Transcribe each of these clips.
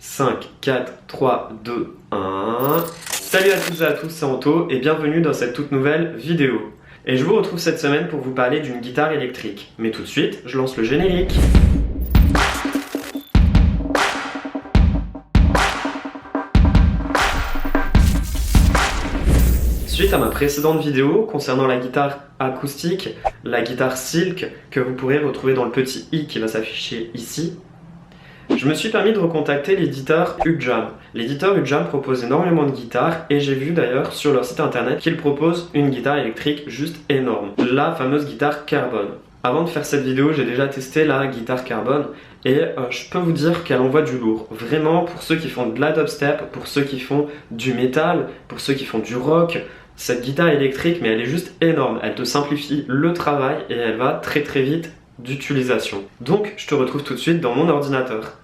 5, 4, 3, 2, 1... Salut à toutes et à tous, c'est Anto et bienvenue dans cette toute nouvelle vidéo. Et je vous retrouve cette semaine pour vous parler d'une guitare électrique. Mais tout de suite, je lance le générique. Suite à ma précédente vidéo concernant la guitare acoustique, la guitare Silk, que vous pourrez retrouver dans le petit i qui va s'afficher ici, je me suis permis de recontacter l'éditeur UJAM. L'éditeur UJAM propose énormément de guitares et j'ai vu d'ailleurs sur leur site internet qu'ils proposent une guitare électrique juste énorme, la fameuse guitare Carbone. Avant de faire cette vidéo, j'ai déjà testé la guitare Carbone et je peux vous dire qu'elle envoie du lourd. Vraiment, pour ceux qui font de la dubstep, pour ceux qui font du métal, pour ceux qui font du rock, cette guitare électrique, mais elle est juste énorme. Elle te simplifie le travail et elle va très très vite d'utilisation. Donc, je te retrouve tout de suite dans mon ordinateur.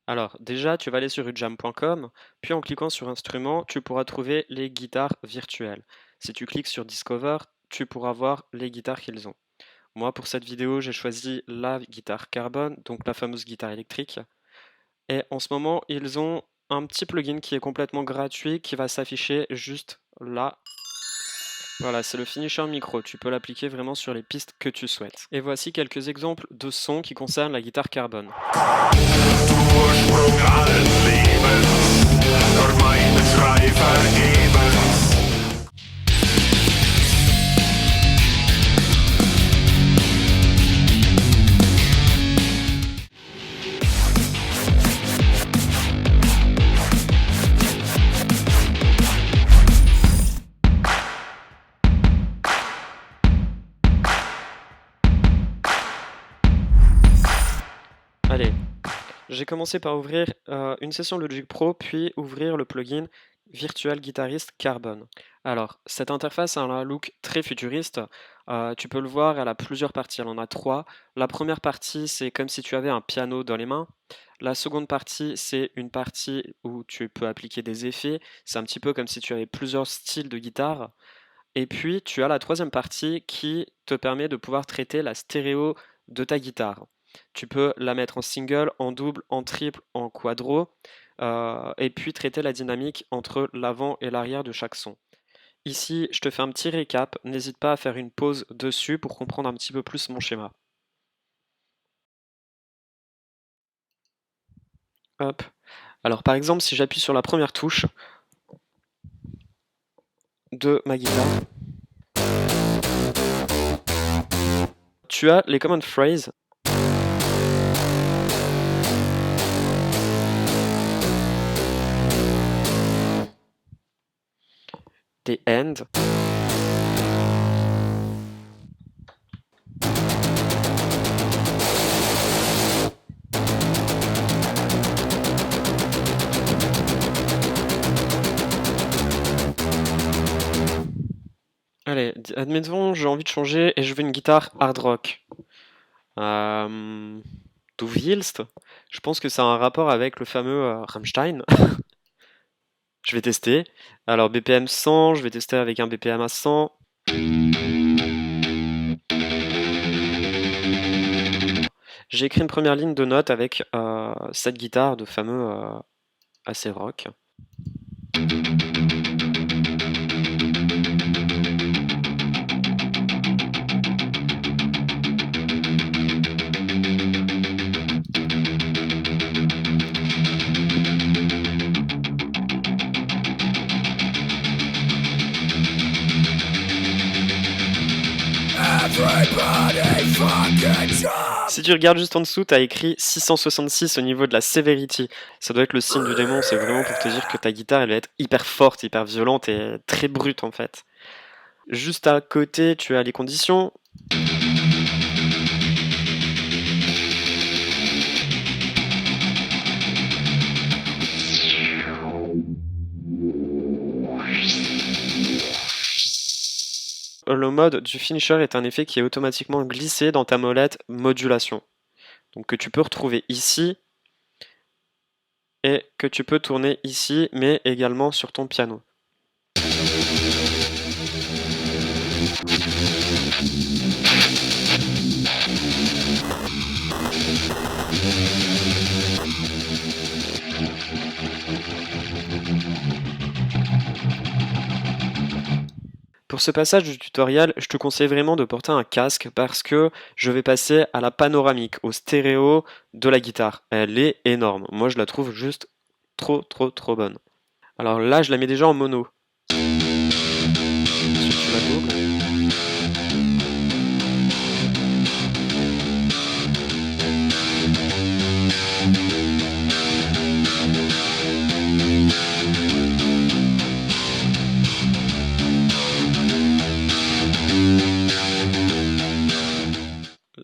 Alors, déjà, tu vas aller sur ujam.com, puis en cliquant sur Instruments, tu pourras trouver les guitares virtuelles. Si tu cliques sur Discover, tu pourras voir les guitares qu'ils ont. Moi, pour cette vidéo, j'ai choisi la guitare Carbone, donc la fameuse guitare électrique. Et en ce moment, ils ont un petit plugin qui est complètement gratuit, qui va s'afficher juste là. Voilà, c'est le finisher micro, tu peux l'appliquer vraiment sur les pistes que tu souhaites. Et voici quelques exemples de sons qui concernent la guitare Carbone. Allez, j'ai commencé par ouvrir une session Logic Pro, puis ouvrir le plugin Virtual Guitarist Carbone. Alors, cette interface a un look très futuriste. Tu peux le voir, elle a plusieurs parties, elle en a trois. La première partie, c'est comme si tu avais un piano dans les mains. La seconde partie, c'est une partie où tu peux appliquer des effets. C'est un petit peu comme si tu avais plusieurs styles de guitare. Et puis, tu as la troisième partie qui te permet de pouvoir traiter la stéréo de ta guitare. Tu peux la mettre en single, en double, en triple, en quadro, et puis traiter la dynamique entre l'avant et l'arrière de chaque son. Ici, je te fais un petit récap, n'hésite pas à faire une pause dessus pour comprendre un petit peu plus mon schéma. Hop. Alors par exemple, si j'appuie sur la première touche de ma guitare, tu as les command phrases. Des end. Allez, admettons, j'ai envie de changer et je veux une guitare hard rock. Du willst? Je pense que ça a un rapport avec le fameux Rammstein. Je vais tester. Alors BPM 100, je vais tester avec un BPM à 100. J'ai écrit une première ligne de notes avec cette guitare de fameux assez rock. Si tu regardes juste en dessous, tu as écrit 666 au niveau de la severity. Ça doit être le signe du démon, c'est vraiment pour te dire que ta guitare elle va être hyper forte, hyper violente et très brute en fait. Juste à côté, tu as les conditions. Le mode du finisher est un effet qui est automatiquement glissé dans ta molette modulation. Donc que tu peux retrouver ici et que tu peux tourner ici, mais également sur ton piano. Pour ce passage du tutoriel, je te conseille vraiment de porter un casque parce que je vais passer à la panoramique, au stéréo de la guitare. Elle est énorme. Moi, je la trouve juste trop bonne. Alors là, je la mets déjà en mono. Ensuite, je la double.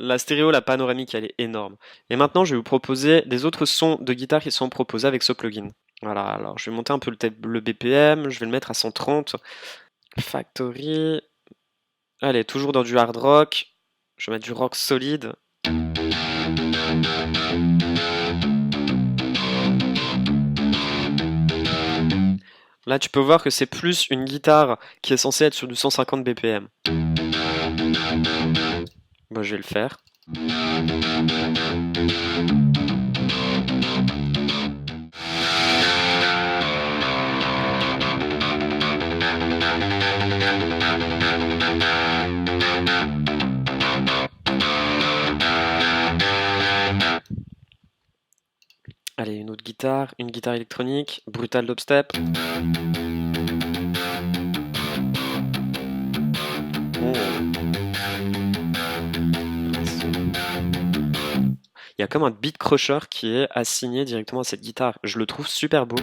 La stéréo, la panoramique, elle est énorme. Et maintenant, je vais vous proposer des autres sons de guitare qui sont proposés avec ce plugin. Voilà, alors je vais monter un peu le BPM, je vais le mettre à 130. Factory. Allez, toujours dans du hard rock. Je vais mettre du rock solide. Là, tu peux voir que c'est plus une guitare qui est censée être sur du 150 BPM. Bon, je vais le faire. Allez, une autre guitare, une guitare électronique, brutal dubstep. Oh. Il y a comme un beat crusher qui est assigné directement à cette guitare. Je le trouve super beau.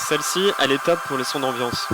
Celle-ci, elle est top pour les sons d'ambiance.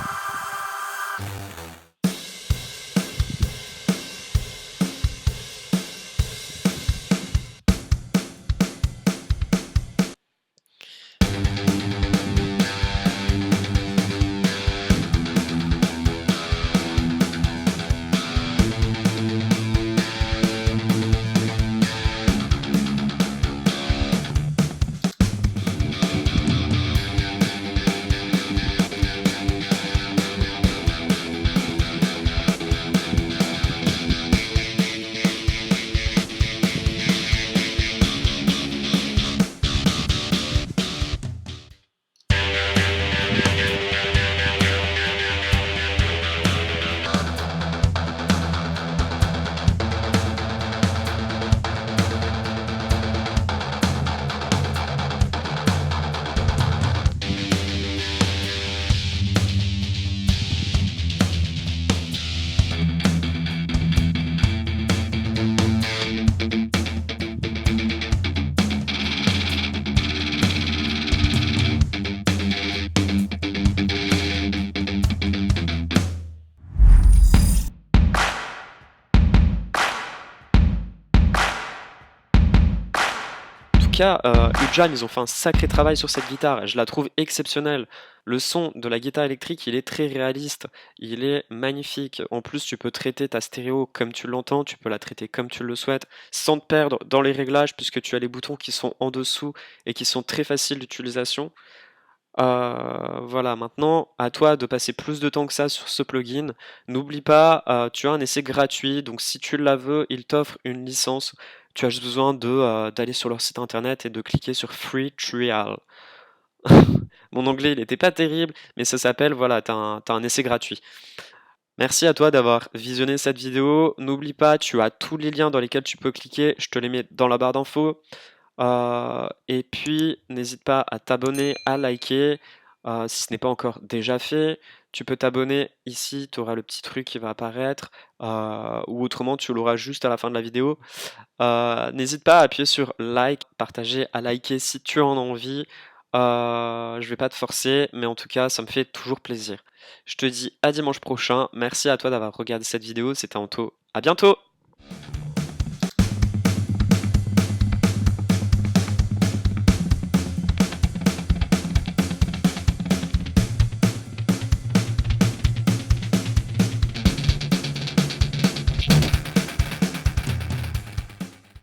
Ujam, ils ont fait un sacré travail sur cette guitare. Je la trouve exceptionnelle. Le son de la guitare électrique, il est très réaliste. Il est magnifique. En plus, tu peux traiter ta stéréo comme tu l'entends. Tu peux la traiter comme tu le souhaites, sans te perdre dans les réglages, puisque tu as les boutons qui sont en dessous et qui sont très faciles d'utilisation. Voilà, maintenant, à toi de passer plus de temps que ça sur ce plugin. N'oublie pas, tu as un essai gratuit, donc si tu la veux, il t'offre une licence. Tu as juste besoin d'aller sur leur site internet et de cliquer sur Free Trial. Mon anglais, il n'était pas terrible, mais ça s'appelle, voilà, t'as un essai gratuit. Merci à toi d'avoir visionné cette vidéo. N'oublie pas, tu as tous les liens dans lesquels tu peux cliquer. Je te les mets dans la barre d'infos. Et puis, n'hésite pas à t'abonner, à liker, si ce n'est pas encore déjà fait. Tu peux t'abonner ici, tu auras le petit truc qui va apparaître, ou autrement tu l'auras juste à la fin de la vidéo. N'hésite pas à appuyer sur like, partager, à liker si tu en as envie. Je vais pas te forcer, mais en tout cas, ça me fait toujours plaisir. Je te dis à dimanche prochain. Merci à toi d'avoir regardé cette vidéo. C'était Anto. À bientôt!